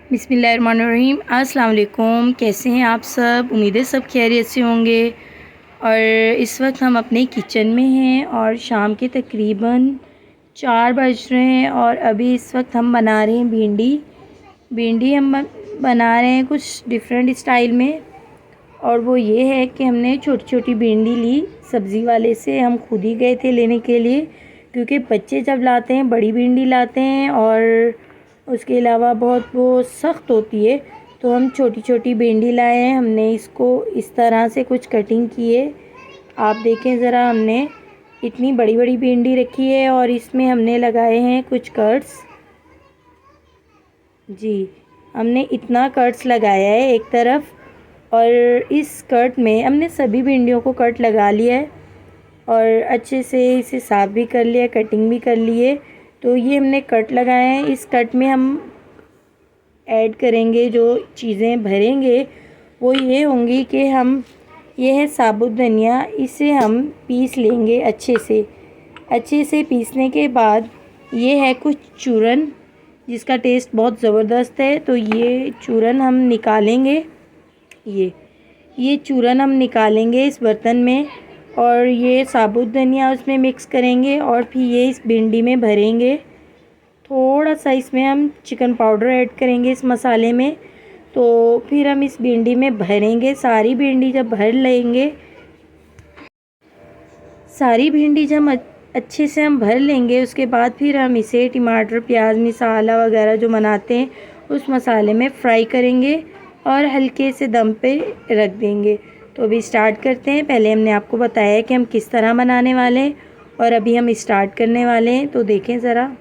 बिस्मिल्लाहिर्रहमानिर्रहीम। अस्सलाम वालेकुम। कैसे हैं आप सब? उम्मीद है सब खैरियत से होंगे। और इस वक्त हम अपने किचन में हैं और शाम के तकरीबन 4 बज रहे हैं और अभी इस वक्त हम बना रहे हैं भिंडी हम बना रहे हैं कुछ डिफरेंट स्टाइल में। और वो ये है कि हमने छोटी छोटी भिंडी ली सब्ज़ी वाले से। हम खुद ही गए थे लेने के लिए, क्योंकि बच्चे जब लाते हैं बड़ी भिंडी लाते हैं और उसके अलावा बहुत वो सख्त होती है, तो हम छोटी छोटी भिंडी लाए हैं। हमने इसको इस तरह से कुछ कटिंग की है। आप देखें ज़रा, हमने इतनी बड़ी बड़ी भिंडी रखी है और इसमें हमने लगाए हैं कुछ कट्स। जी, हमने इतना कट्स लगाया है एक तरफ, और इस कट में हमने सभी भिंडियों को कट लगा लिया है और अच्छे से इसे साफ़ भी कर लिया, कटिंग भी कर लिए। तो ये हमने कट लगाए हैं। इस कट में हम ऐड करेंगे, जो चीज़ें भरेंगे वो ये होंगी कि ये है साबुत धनिया। इसे हम पीस लेंगे अच्छे से पीसने के बाद ये है कुछ चूरन, जिसका टेस्ट बहुत ज़बरदस्त है। तो ये चूरन हम निकालेंगे, ये चूरन हम निकालेंगे इस बर्तन में, और ये साबुत धनिया उसमें मिक्स करेंगे और फिर ये इस भिंडी में भरेंगे। थोड़ा सा इसमें हम चिकन पाउडर ऐड करेंगे इस मसाले में। तो फिर हम इस भिंडी में भरेंगे। सारी भिंडी जब भर लेंगे, अच्छे से हम भर लेंगे, उसके बाद फिर हम इसे टमाटर प्याज मसाला वगैरह जो बनाते हैं उस मसाले में फ्राई करेंगे और हल्के से दम पे रख देंगे। तो अभी स्टार्ट करते हैं। पहले हमने आपको बताया कि हम किस तरह बनाने वाले हैं और अभी हम स्टार्ट करने वाले हैं। तो देखें ज़रा।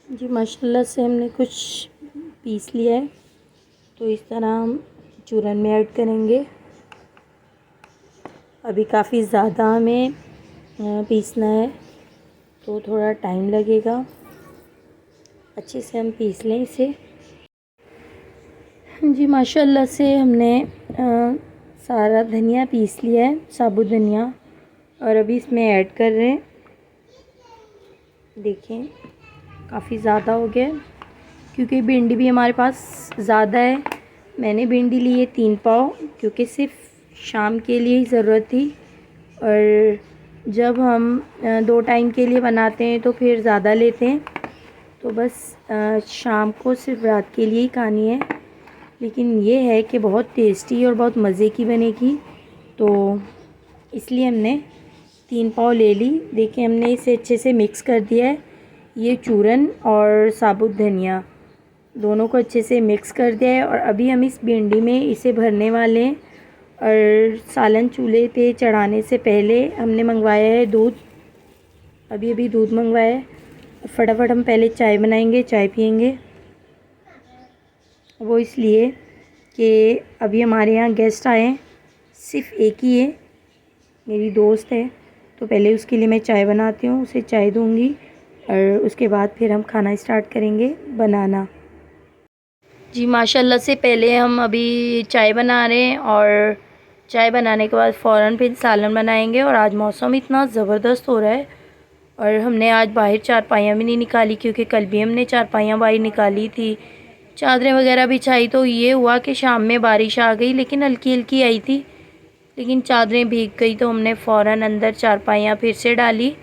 जी माशाल्लाह से हमने कुछ पीस लिया है। तो इस तरह हम चूरन में ऐड करेंगे। अभी काफ़ी ज़्यादा हमें पीसना है, तो थोड़ा टाइम लगेगा। अच्छे से हम पीस लें इसे। जी माशाल्लाह से हमने सारा धनिया पीस लिया है, साबुत धनिया, और अभी इसमें ऐड कर रहे हैं। देखें काफ़ी ज़्यादा हो गया, क्योंकि भिंडी भी हमारे पास ज़्यादा है। मैंने भिंडी ली है 3 पाव, क्योंकि सिर्फ शाम के लिए ही ज़रूरत थी। और जब हम 2 टाइम के लिए बनाते हैं तो फिर ज़्यादा लेते हैं। तो बस शाम को सिर्फ रात के लिए ही खानी है। लेकिन ये है कि बहुत टेस्टी और बहुत मज़े की बनेगी, तो इसलिए हमने 3 पाव ले ली। देखिए हमने इसे अच्छे से मिक्स कर दिया है। ये चूरन और साबुत धनिया दोनों को अच्छे से मिक्स कर दिया है और अभी हम इस भिंडी में इसे भरने वाले हैं। और सालन चूल्हे पे चढ़ाने से पहले हमने मंगवाया है दूध। अभी दूध मंगवाया है। फटाफट हम पहले चाय बनाएंगे, चाय पियेंगे। वो इसलिए कि अभी हमारे यहाँ गेस्ट आए हैं, सिर्फ एक ही है, मेरी दोस्त है। तो पहले उसके लिए मैं चाय बनाती हूँ, उसे चाय दूँगी और उसके बाद फिर हम खाना स्टार्ट करेंगे बनाना। जी माशाल्लाह से पहले हम अभी चाय बना रहे हैं और चाय बनाने के बाद फ़ौरन फिर सालन बनाएंगे। और आज मौसम इतना ज़बरदस्त हो रहा है और हमने आज बाहर चारपाइयाँ भी नहीं निकाली, क्योंकि कल भी हमने चारपाइयाँ बाहर निकाली थी, चादरें वगैरह बिछाई। तो ये हुआ कि शाम में बारिश आ गई, लेकिन हल्की हल्की आई थी, लेकिन चादरें भीग गई। तो हमने फ़ौरन अंदर चारपाइयाँ फिर से डाली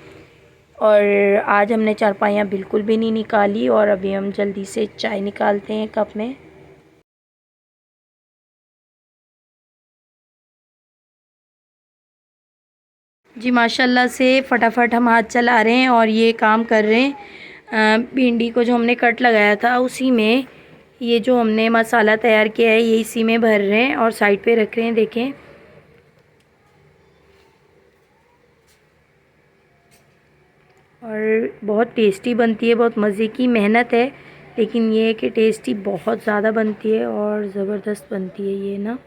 और आज हमने चारपाइयाँ बिल्कुल भी नहीं निकाली। और अभी हम जल्दी से चाय निकालते हैं कप में। जी माशाल्लाह से फटाफट हम हाथ चला रहे हैं और ये काम कर रहे हैं। भिंडी को जो हमने कट लगाया था उसी में ये जो हमने मसाला तैयार किया है ये इसी में भर रहे हैं और साइड पे रख रहे हैं। देखें और बहुत टेस्टी बनती है, बहुत मज़े की मेहनत है, लेकिन ये है कि टेस्टी बहुत ज़्यादा बनती है और ज़बरदस्त बनती है ये ना।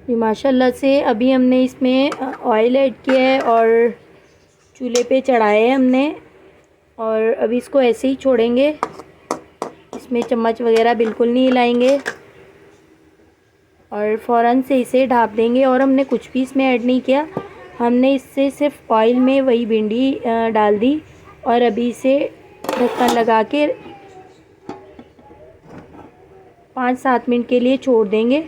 जी माशाल्लाह से अभी हमने इसमें ऑयल ऐड किया है और चूल्हे पे चढ़ाया है हमने, और अभी इसको ऐसे ही छोड़ेंगे। इसमें चम्मच वगैरह बिल्कुल नहीं हिलाएंगे और फ़ौरन से इसे ढाँप देंगे। और हमने कुछ भी इसमें ऐड नहीं किया, हमने इससे सिर्फ ऑयल में वही भिंडी डाल दी और अभी इसे ढक्कन लगा के 5-7 मिनट के लिए छोड़ देंगे।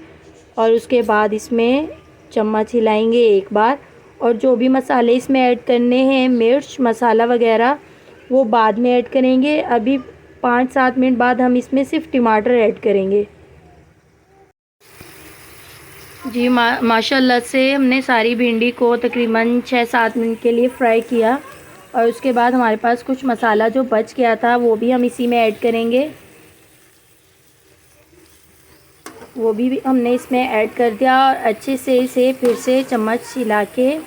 और उसके बाद इसमें चम्मच हिलाएंगे एक बार, और जो भी मसाले इसमें ऐड करने हैं, मिर्च मसाला वगैरह, वो बाद में ऐड करेंगे। अभी 5-7 मिनट बाद हम इसमें सिर्फ टमाटर ऐड करेंगे। जी माशाल्लाह से हमने सारी भिंडी को तकरीबन 6-7 मिनट के लिए फ्राई किया, और उसके बाद हमारे पास कुछ मसाला जो बच गया था वो भी हम इसी में ऐड करेंगे। वो भी हमने इसमें ऐड कर दिया और अच्छे से इसे फिर से चम्मच हिला के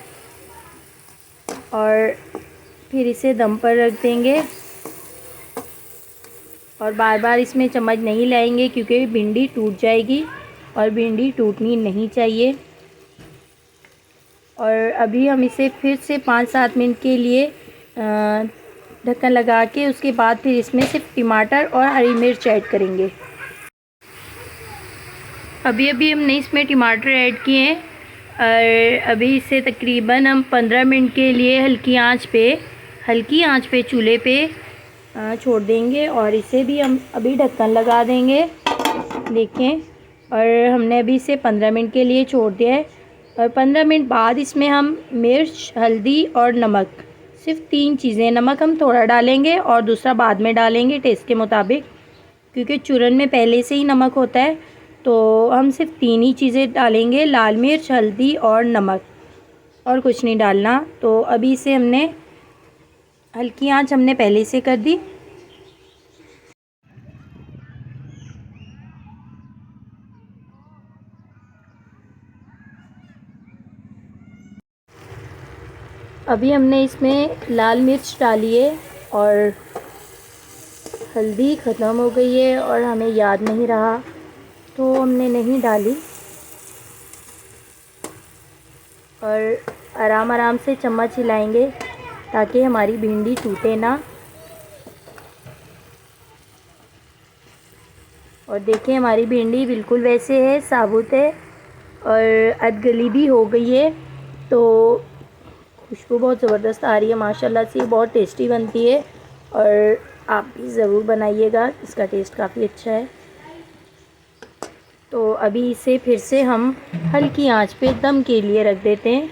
और फिर इसे दम पर रख देंगे। और बार बार इसमें चम्मच नहीं लाएंगे क्योंकि भिंडी टूट जाएगी और भिंडी टूटनी नहीं चाहिए। और अभी हम इसे फिर से 5-7 मिनट के लिए ढक्कन लगा के उसके बाद फिर इसमें सिर्फ टमाटर और हरी मिर्च ऐड करेंगे। अभी हमने इसमें टमाटर ऐड किए हैं और अभी इसे तकरीबन हम 15 मिनट के लिए हल्की आंच पे चूल्हे पे छोड़ देंगे। और इसे भी हम अभी ढक्कन लगा देंगे, देखें। और हमने अभी इसे 15 मिनट के लिए छोड़ दिया है। और 15 मिनट बाद इसमें हम मिर्च, हल्दी और नमक, सिर्फ 3 चीज़ें, नमक हम थोड़ा डालेंगे और दूसरा बाद में डालेंगे टेस्ट के मुताबिक, क्योंकि चूरन में पहले से ही नमक होता है। तो हम सिर्फ 3 ही चीज़ें डालेंगे, लाल मिर्च, हल्दी और नमक, और कुछ नहीं डालना। तो अभी इसे हमने हल्की आंच हमने पहले से कर दी। अभी हमने इसमें लाल मिर्च डाली है और हल्दी ख़त्म हो गई है और हमें याद नहीं रहा तो हमने नहीं डाली। और आराम से चम्मच हिलाएंगे ताकि हमारी भिंडी टूटे ना। और देखिए हमारी भिंडी बिल्कुल वैसे है, साबुत है और अधगली भी हो गई है। तो खुशबू बहुत ज़बरदस्त आ रही है माशाल्लाह से, बहुत टेस्टी बनती है और आप भी ज़रूर बनाइएगा, इसका टेस्ट काफ़ी अच्छा है। तो अभी इसे फिर से हम हल्की आंच पे दम के लिए रख देते हैं।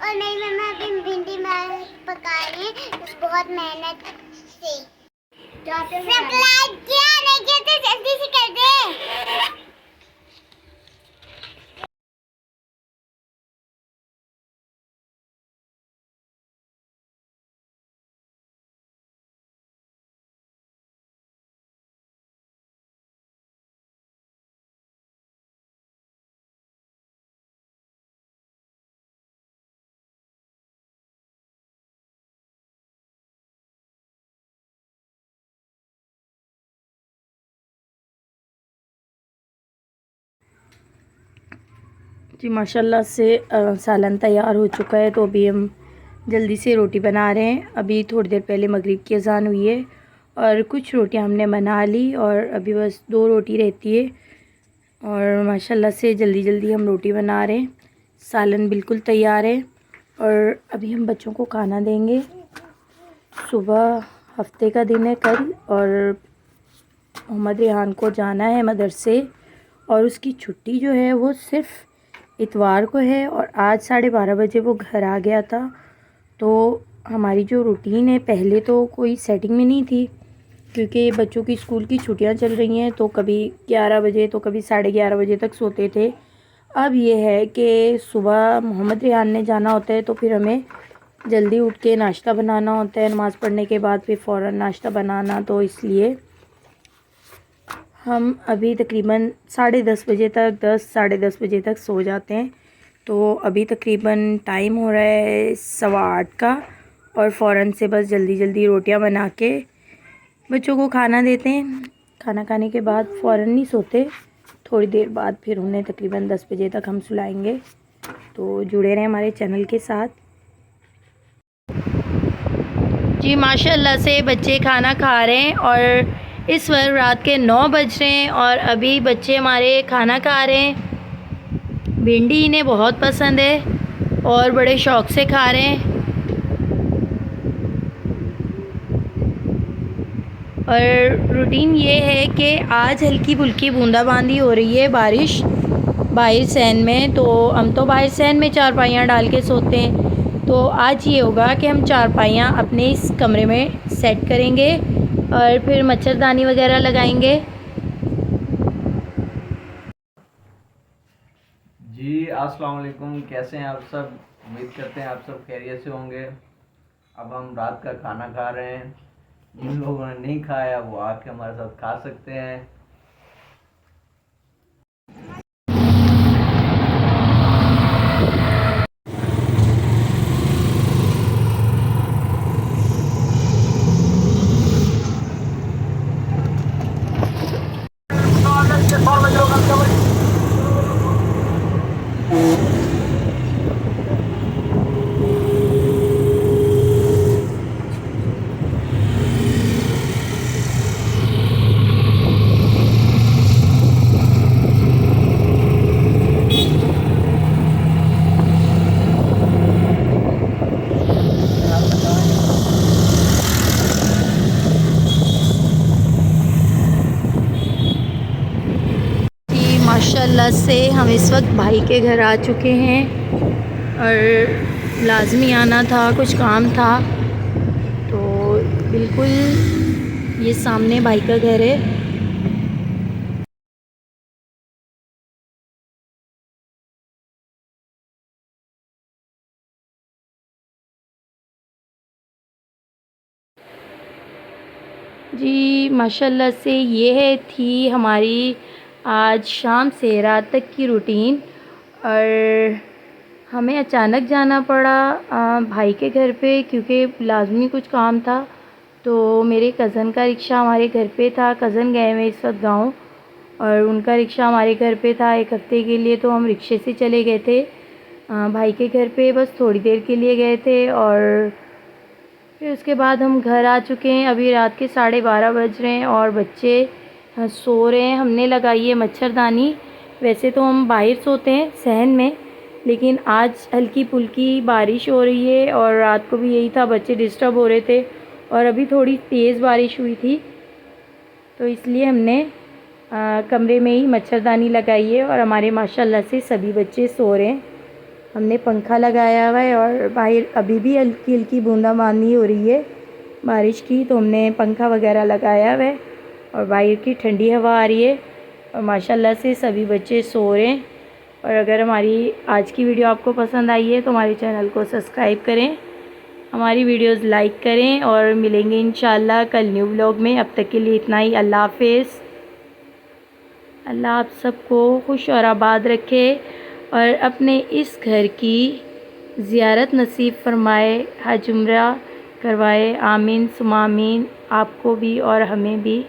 और मेरी मम्मा अभी भिंडी पका रही है बहुत मेहनत से। सब्सक्राइब किया नहीं किया तो जल्दी से कर दे। जी माशाल्लाह से सालन तैयार हो चुका है। तो अभी हम जल्दी से रोटी बना रहे हैं। अभी थोड़ी देर पहले मगरिब की अज़ान हुई है और कुछ रोटियां हमने बना ली और अभी बस 2 रोटी रहती है। और माशाल्लाह से जल्दी हम रोटी बना रहे हैं। सालन बिल्कुल तैयार है और अभी हम बच्चों को खाना देंगे। सुबह हफ्ते का दिन है कल और मोहम्मद रेहान को जाना है मदरसे, और उसकी छुट्टी जो है वो सिर्फ़ इतवार को है और आज 12:30 बजे वो घर आ गया था। तो हमारी जो रूटीन है पहले तो कोई सेटिंग में नहीं थी, क्योंकि बच्चों की स्कूल की छुट्टियां चल रही हैं, तो कभी 11 बजे तो कभी 11:30 बजे तक सोते थे। अब ये है कि सुबह मोहम्मद रेहान ने जाना होता है तो फिर हमें जल्दी उठ के नाश्ता बनाना होता है, नमाज़ पढ़ने के बाद फिर फ़ौरन नाश्ता बनाना। तो इसलिए हम अभी तकरीबन 10:30 बजे तक 10 साढ़े 10 बजे तक सो जाते हैं। तो अभी तकरीबन टाइम हो रहा है 8:15 का और फ़ौरन से बस जल्दी जल्दी रोटियां बना के बच्चों को खाना देते हैं। खाना खाने के बाद फ़ौरन नहीं सोते, थोड़ी देर बाद फिर उन्हें तकरीबन 10 बजे तक हम सुलाएंगे। तो जुड़े रहें हमारे चैनल के साथ। जी माशाल्लाह से बच्चे खाना खा रहे हैं और इस वक्त रात के 9 बज रहे हैं और अभी बच्चे हमारे खाना खा रहे हैं। भिंडी इन्हें बहुत पसंद है और बड़े शौक़ से खा रहे हैं। और रूटीन ये है कि आज हल्की फुल्की बूंदाबांदी हो रही है, बारिश बाहर सहन में। तो हम तो बाहर सहन में चारपाइयाँ डाल के सोते हैं। तो आज ये होगा कि हम चारपाइयाँ अपने इस कमरे में सेट करेंगे और फिर मच्छरदानी वगैरह लगाएंगे। जी अस्सलाम वालेकुम, कैसे हैं आप सब? उम्मीद करते हैं आप सब खैरियत से होंगे। अब हम रात का खाना खा रहे हैं। जिन लोगों ने नहीं खाया वो आके हमारे साथ खा सकते हैं। माशाल्लाह से हम इस वक्त भाई के घर आ चुके हैं और लाजमी आना था, कुछ काम था। तो बिल्कुल ये सामने भाई का घर है। जी माशाल्लाह से ये थी हमारी आज शाम से रात तक की रूटीन। और हमें अचानक जाना पड़ा भाई के घर पे क्योंकि लाजमी कुछ काम था। तो मेरे कज़न का रिक्शा हमारे घर पे था। कज़न गए हुए इस वक्त गाँव और उनका रिक्शा हमारे घर पे था 1 हफ़्ते के लिए। तो हम रिक्शे से चले गए थे भाई के घर पे, बस थोड़ी देर के लिए गए थे और फिर उसके बाद हम घर आ चुके हैं। अभी रात के 12:30 बज रहे हैं और बच्चे सो रहे हैं। हमने लगाई है मच्छरदानी। वैसे तो हम बाहर सोते हैं सहन में, लेकिन आज हल्की फुल्की बारिश हो रही है और रात को भी यही था, बच्चे डिस्टर्ब हो रहे थे और अभी थोड़ी तेज़ बारिश हुई थी। तो इसलिए हमने कमरे में ही मच्छरदानी लगाई है और हमारे माशाल्लाह से सभी बच्चे सो रहे हैं। हमने पंखा लगाया हुआ है और बाहर अभी भी हल्की हल्की बूंदाबांदी हो रही है बारिश की। तो हमने पंखा वगैरह लगाया हुआ है और बाहर की ठंडी हवा आ रही है और माशाल्लाह से सभी बच्चे सो रहे हैं। और अगर हमारी आज की वीडियो आपको पसंद आई है तो हमारे चैनल को सब्सक्राइब करें, हमारी वीडियोस लाइक करें और मिलेंगे इंशाल्लाह कल न्यू व्लॉग में। अब तक के लिए इतना ही। अल्लाह हाफ़िज़। अल्लाह आप सबको खुश और आबाद रखे और अपने इस घर की ज़ियारत नसीब फ़रमाए, हज उम्रा करवाए। आमीन सुमा आमीन। आपको भी और हमें भी।